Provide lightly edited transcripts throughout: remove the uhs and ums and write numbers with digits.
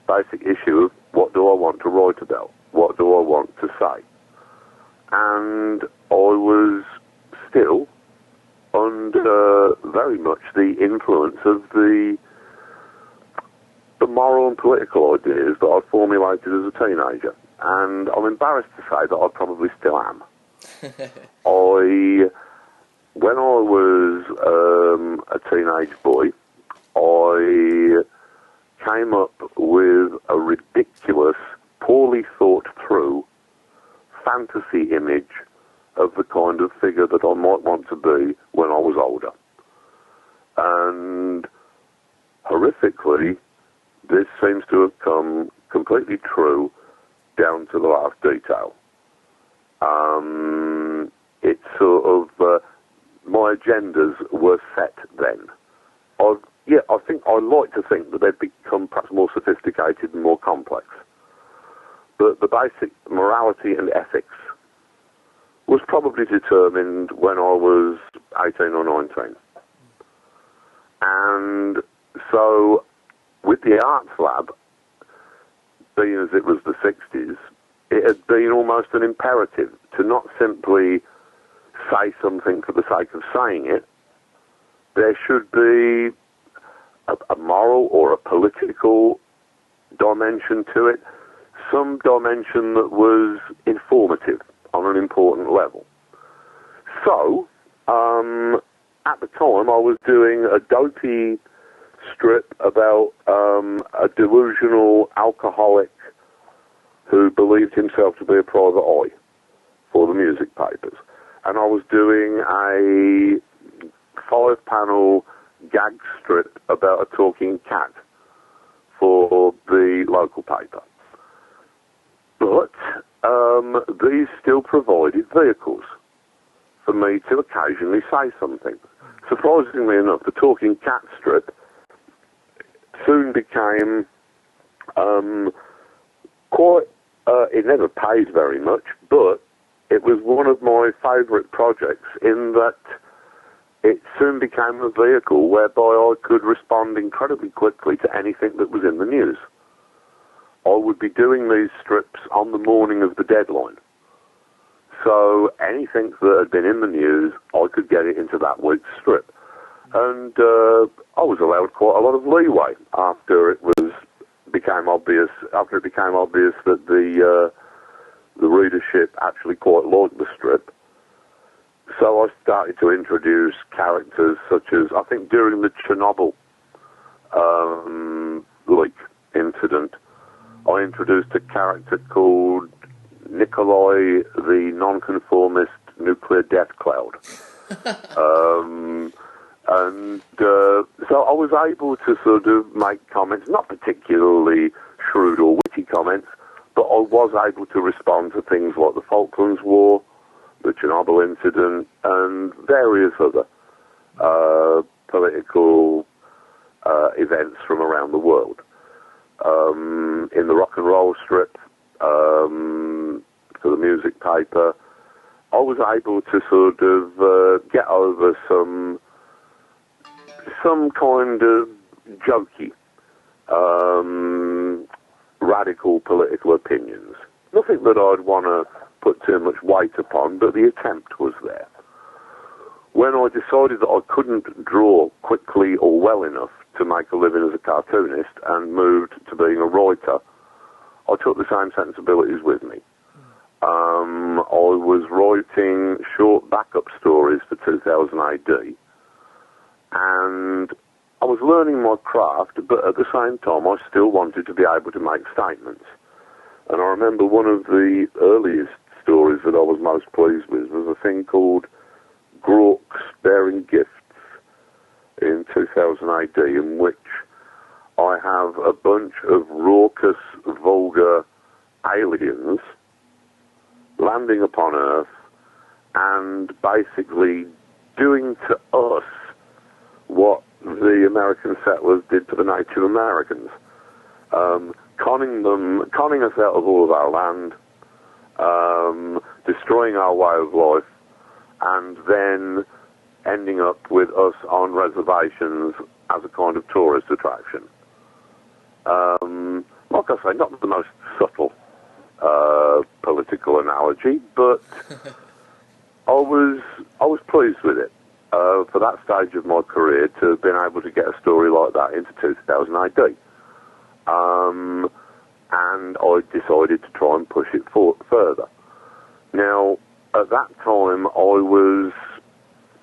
basic issue of what do I want to write about? What do I want to say? And I was still under very much the influence of the moral and political ideas that I formulated as a teenager. And I'm embarrassed to say that I probably still am. When I was a teenage boy, I came up with a ridiculous, poorly thought through fantasy image of the kind of figure that I might want to be when I was older. And horrifically, this seems to have come completely true down to the last detail. It's sort of, my agendas were set then. I like to think that they've become perhaps more sophisticated and more complex. But the basic morality and ethics was probably determined when I was 18 or 19. And so, with the arts lab, being as it was the 60s, it had been almost an imperative to not simply say something for the sake of saying it. There should be a moral or a political dimension to it, some dimension that was informative on an important level. So, at the time, I was doing a dopey strip about a delusional alcoholic who believed himself to be a private eye for the music papers. And I was doing a 5-panel gag strip about a talking cat for the local paper. But these still provided vehicles for me to occasionally say something. Surprisingly enough, the talking cat strip soon became it never paid very much, but it was one of my favourite projects in that it soon became a vehicle whereby I could respond incredibly quickly to anything that was in the news. I would be doing these strips on the morning of the deadline. So anything that had been in the news, I could get it into that week's strip. And I was allowed quite a lot of leeway after it became obvious that the readership actually quite liked the strip. So I started to introduce characters such as, I think during the Chernobyl leak incident, I introduced a character called Nikolai the Nonconformist Nuclear Death Cloud. So I was able to sort of make comments, not particularly shrewd or witty comments, but I was able to respond to things like the Falklands War, the Chernobyl incident, and various other political events from around the world. In the rock and roll strip, for the music paper, I was able to sort of get over some kind of jokey, radical political opinions. Nothing that I'd want to put too much weight upon, but the attempt was there. When I decided that I couldn't draw quickly or well enough to make a living as a cartoonist and moved to being a writer, I took the same sensibilities with me. I was writing short backup stories for 2000 AD, and I was learning my craft, but at the same time I still wanted to be able to make statements. And I remember one of the earliest stories that I was most pleased with was a thing called Grorks Bearing Gifts in 2000 AD, in which I have a bunch of raucous, vulgar aliens landing upon Earth and basically doing to us what the American settlers did to the Native Americans, conning us out of all of our land, destroying our way of life, and then ending up with us on reservations as a kind of tourist attraction. My like I say, not the most subtle political analogy, but I was pleased with it. For that stage of my career, to have been able to get a story like that into 2000 AD. And I decided to try and push it further. Now, at that time, I was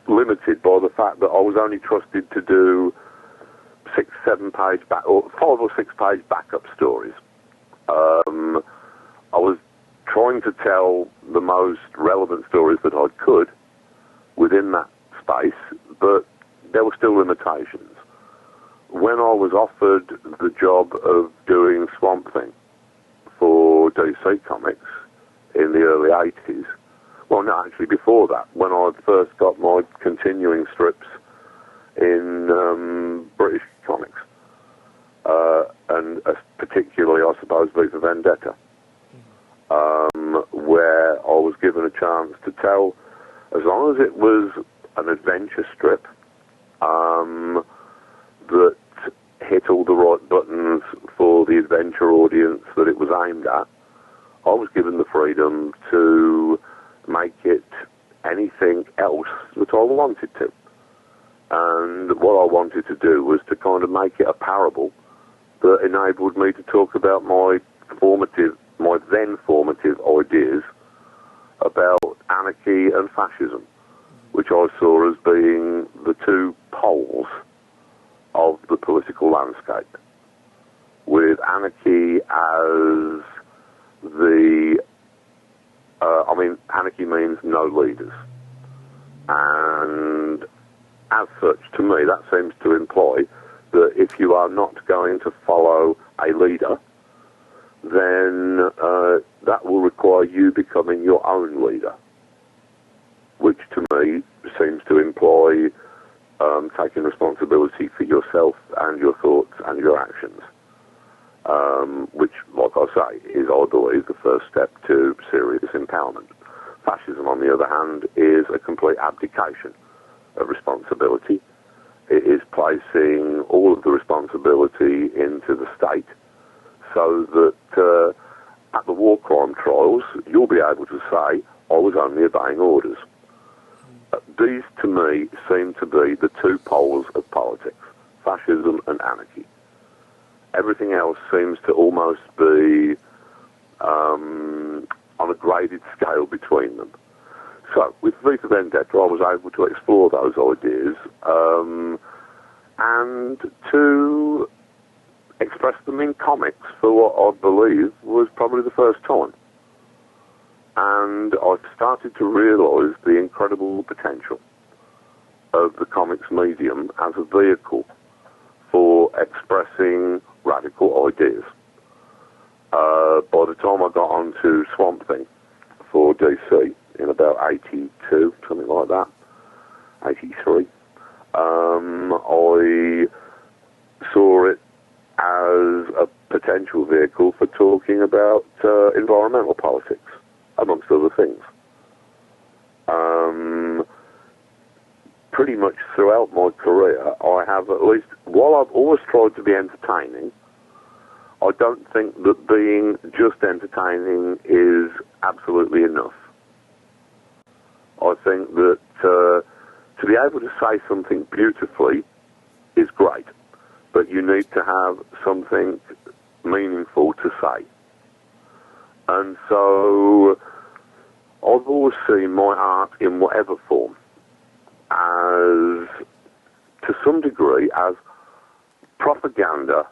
limited by the fact that I was only trusted to do 5 or 6 page backup stories. I was trying to tell the most relevant stories that I could within that space, but there were still limitations. When I was offered the job of doing Swamp Thing for DC Comics in the early 80s, well, no, actually before that, when I first got my continuing strips in British comics, and particularly, I suppose, V for Vendetta, where I was given a chance to tell, as long as it was an adventure strip that hit all the right buttons for the adventure audience that it was aimed at, I was given the freedom to make it anything else that I wanted to. And what I wanted to do was to kind of make it a parable that enabled me to talk about my then formative ideas about anarchy and fascism, which I saw as being the two poles of the political landscape, with anarchy as anarchy means no leaders. And as such, to me, that seems to imply that if you are not going to follow a leader, then that will require you becoming your own leader, which to me seems to imply taking responsibility for yourself and your thoughts and your actions, which, like I say, is, I believe, the first step to serious empowerment. Fascism, on the other hand, is a complete abdication of responsibility. It is placing all of the responsibility into the state, so that at the war crime trials, you'll be able to say, I was only obeying orders. These, to me, seem to be the two poles of politics, fascism and anarchy. Everything else seems to almost be on a graded scale between them. So, with V for Vendetta, I was able to explore those ideas and to express them in comics for what I believe was probably the first time. And I started to realise the incredible potential of the comics medium as a vehicle for expressing radical ideas. By the time I got onto Swamp Thing for DC in about 82, something like that, 83, I saw it as a potential vehicle for talking about environmental politics, amongst other things. Pretty much throughout my career, I have, at least, while I've always tried to be entertaining, I don't think that being just entertaining is absolutely enough. I think that to be able to say something beautifully is great, but you need to have something meaningful to say. And so I've always seen my art in whatever form as, to some degree, as propaganda,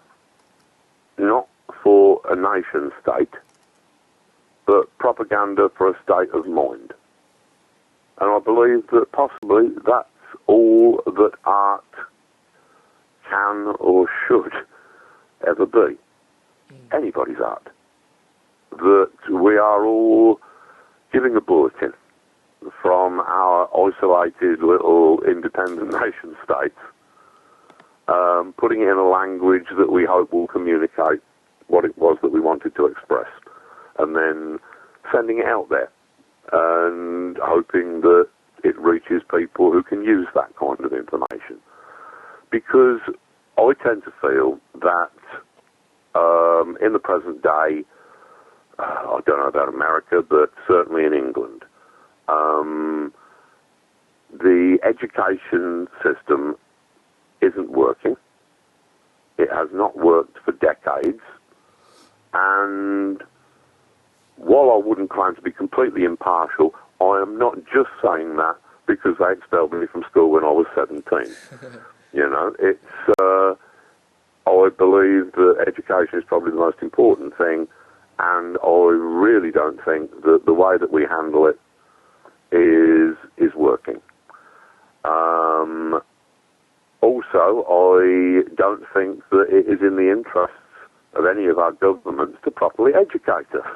not for a nation state, but propaganda for a state of mind. And I believe that possibly that's all that art can or should ever be. Anybody's art. That we are all giving a bulletin from our isolated little independent nation states, putting it in a language that we hope will communicate what it was that we wanted to express, and then sending it out there and hoping that it reaches people who can use that kind of information. Because I tend to feel that in the present day, I don't know about America, but certainly in England, the education system isn't working. It has not worked for decades. And while I wouldn't claim to be completely impartial, I am not just saying that because they expelled me from school when I was 17. You know, I believe that education is probably the most important thing, and I really don't think that the way that we handle it is working. Also, I don't think that it is in the interests of any of our governments to properly educate us.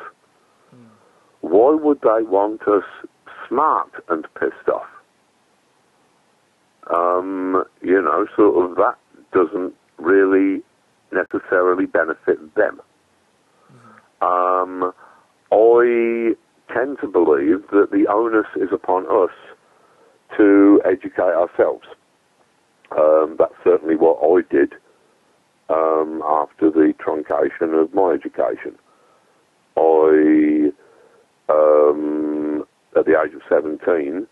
Why would they want us smart and pissed off? You know, sort of that doesn't really necessarily benefit them. I tend to believe that the onus is upon us to educate ourselves. That's certainly what I did after the truncation of my education. At the age of 17,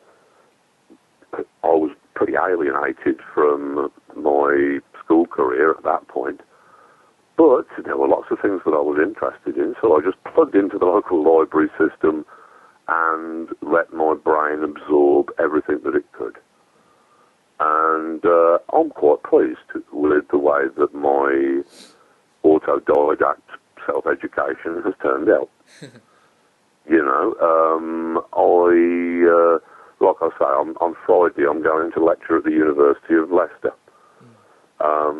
I was pretty alienated from my school career at that point. But there were lots of things that I was interested in, so I just plugged into the local library system and let my brain absorb everything that it could. And I'm quite pleased with the way that my autodidact self-education has turned out. You know, like I say, on Friday I'm going to lecture at the University of Leicester. I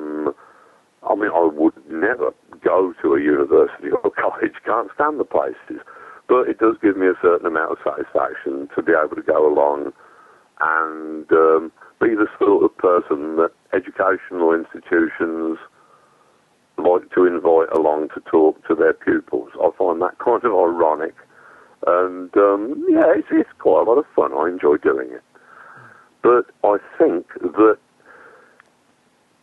mean, I would never go to a university or college, can't stand the places, but it does give me a certain amount of satisfaction to be able to go along and be the sort of person that educational institutions like to invite along to talk to their pupils. I find that kind of ironic, and yeah, it's quite a lot of fun. I enjoy doing it. But I think that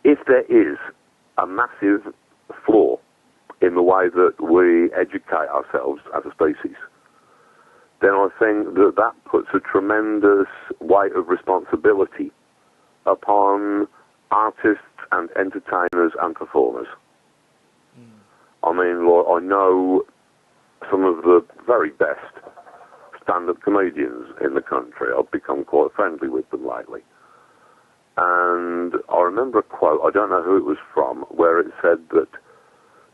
if there is a massive flaw in the way that we educate ourselves as a species, then I think that that puts a tremendous weight of responsibility upon artists and entertainers and performers. I mean, like, I know some of the very best stand-up comedians in the country. I've become quite friendly with them lately. And I remember a quote, I don't know who it was from, where it said that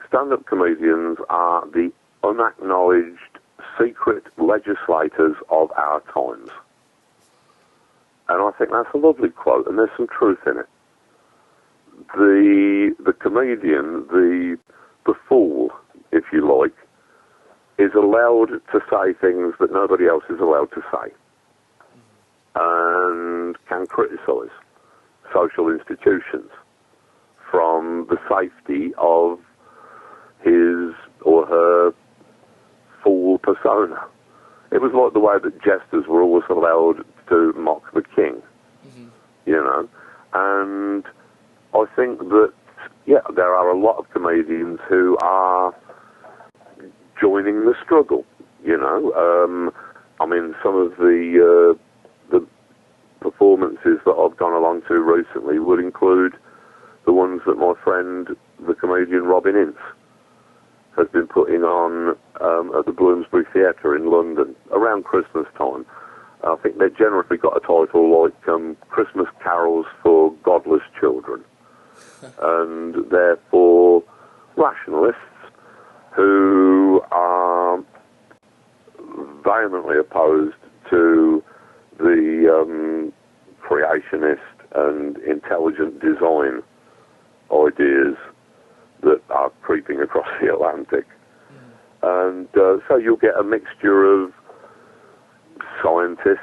stand-up comedians are the unacknowledged secret legislators of our times. And I think that's a lovely quote, and there's some truth in it. The comedian, the fool, if you like, is allowed to say things that nobody else is allowed to say, and can criticise social institutions from the safety of his or her fool persona. It was like the way that jesters were always allowed to mock the king, you know. And I think that, yeah, there are a lot of comedians who are joining the struggle, you know. I mean, some of the performances that I've gone along to recently would include the ones that my friend, the comedian Robin Ince, has been putting on at the Bloomsbury Theatre in London around Christmas time. I think they've generally got a title like Christmas Carols for Godless Children. And they're for rationalists who are vehemently opposed to the creationist and intelligent design ideas that are creeping across the Atlantic. And so you'll get a mixture of scientists,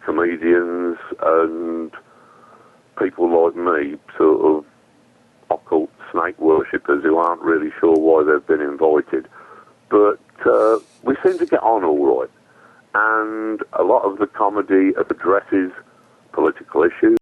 comedians, and people like me, sort of occult snake worshippers who aren't really sure why they've been invited. But we seem to get on all right. And a lot of the comedy addresses political issues.